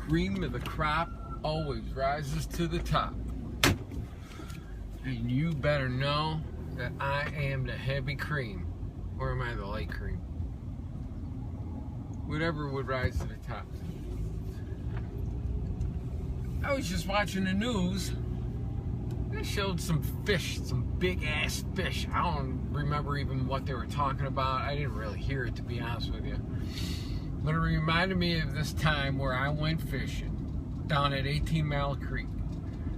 cream of the crop always rises to the top. And you better know that I am the heavy cream. Or am I the light cream? Whatever would rise to the top. I was just watching the news. They showed some fish, some big ass fish. I don't remember even what they were talking about. I didn't really hear it, to be honest with you. But it reminded me of this time where I went fishing down at 18 Mile Creek.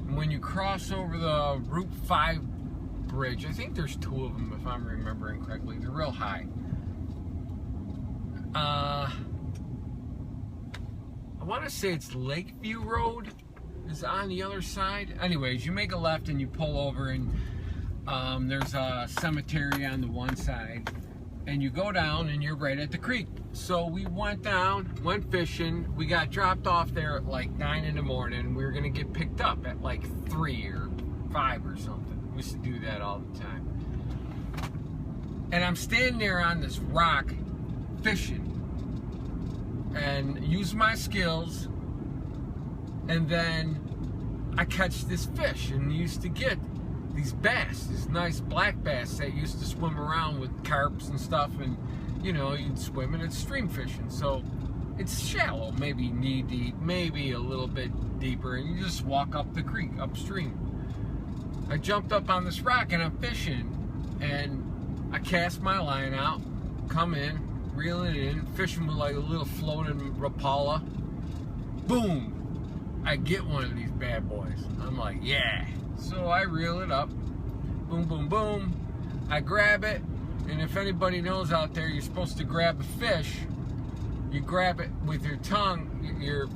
And when you cross over the Route 5 bridge, I think there's two of them if I'm remembering correctly. They're real high. I want to say it's Lakeview Road is on the other side. Anyways, you make a left and you pull over, and there's a cemetery on the one side, and you go down and you're right at the creek. So we went down, went fishing. We got dropped off there at like 9 in the morning. We were gonna get picked up at like 3 or 5 or something. We used to do that all the time. And I'm standing there on this rock fishing and use my skills, and then I catch this fish. And you used to get these bass, these nice black bass that used to swim around with carps and stuff, and you know, you'd swim and it's stream fishing, so it's shallow, maybe knee deep, maybe a little bit deeper, and you just walk up the creek upstream. I jumped up on this rock and I'm fishing, and I cast my line out, come in, reel it in, fishing with like a little floating Rapala. Boom! I get one of these bad boys. I'm like, yeah. So I reel it up. Boom, boom, boom. I grab it. And if anybody knows out there, you're supposed to grab a fish. You grab it with your tongue, your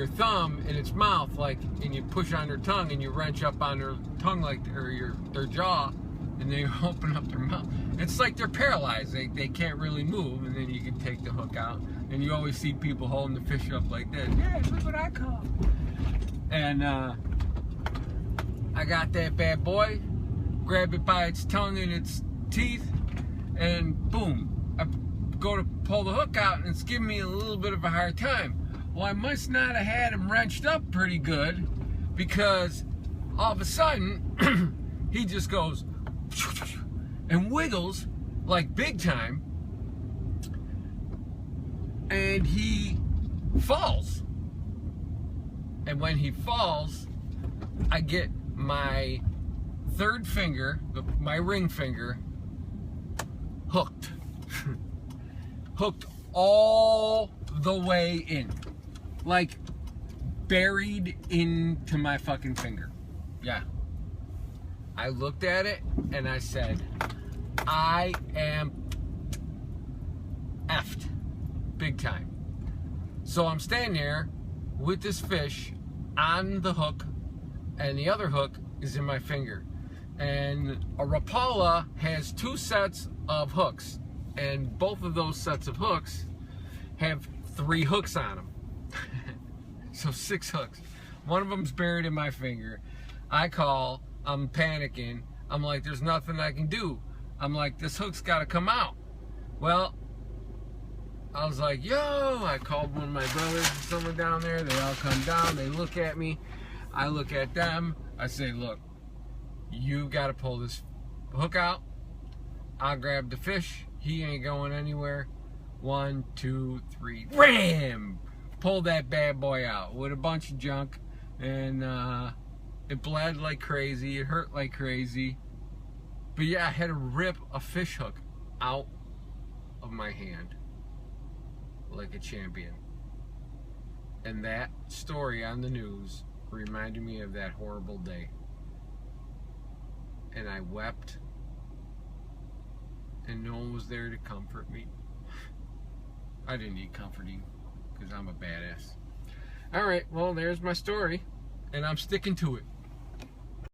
thumb in its mouth, like, and you push on their tongue and you wrench up on their tongue, like, or their jaw, and they open up their mouth. It's like they're paralyzed. They can't really move, and then you can take the hook out. And you always see people holding the fish up like this. Yeah, look what I caught. And I got that bad boy, grab it by its tongue and its teeth, and boom, I go to pull the hook out, and it's giving me a little bit of a hard time. Well, I must not have had him wrenched up pretty good, because all of a sudden, he just goes and wiggles like big time, and he falls. And when he falls, I get my third finger, my ring finger, hooked. Hooked all the way in. Like, buried into my fucking finger. Yeah. I looked at it and I said, I am effed. Big time. So I'm standing there with this fish on the hook, and the other hook is in my finger. And a Rapala has 2 sets of hooks, and both of those sets of hooks have 3 hooks on them. So 6 hooks. One of them's buried in my finger. I'm panicking. I'm like, there's nothing I can do. I'm like, this hook's got to come out. Well, I was like, yo, I called one of my brothers and someone down there. They all come down. They look at me. I look at them. I say, look, you got to pull this hook out. I'll grab the fish. He ain't going anywhere. 1, 2, 3, ram! Pull that bad boy out with a bunch of junk. And it bled like crazy. It hurt like crazy. But yeah, I had to rip a fish hook out of my hand like a champion. And that story on the news reminded me of that horrible day. And I wept, and no one was there to comfort me. I didn't need comforting, because I'm a badass. Alright, well, there's my story, and I'm sticking to it.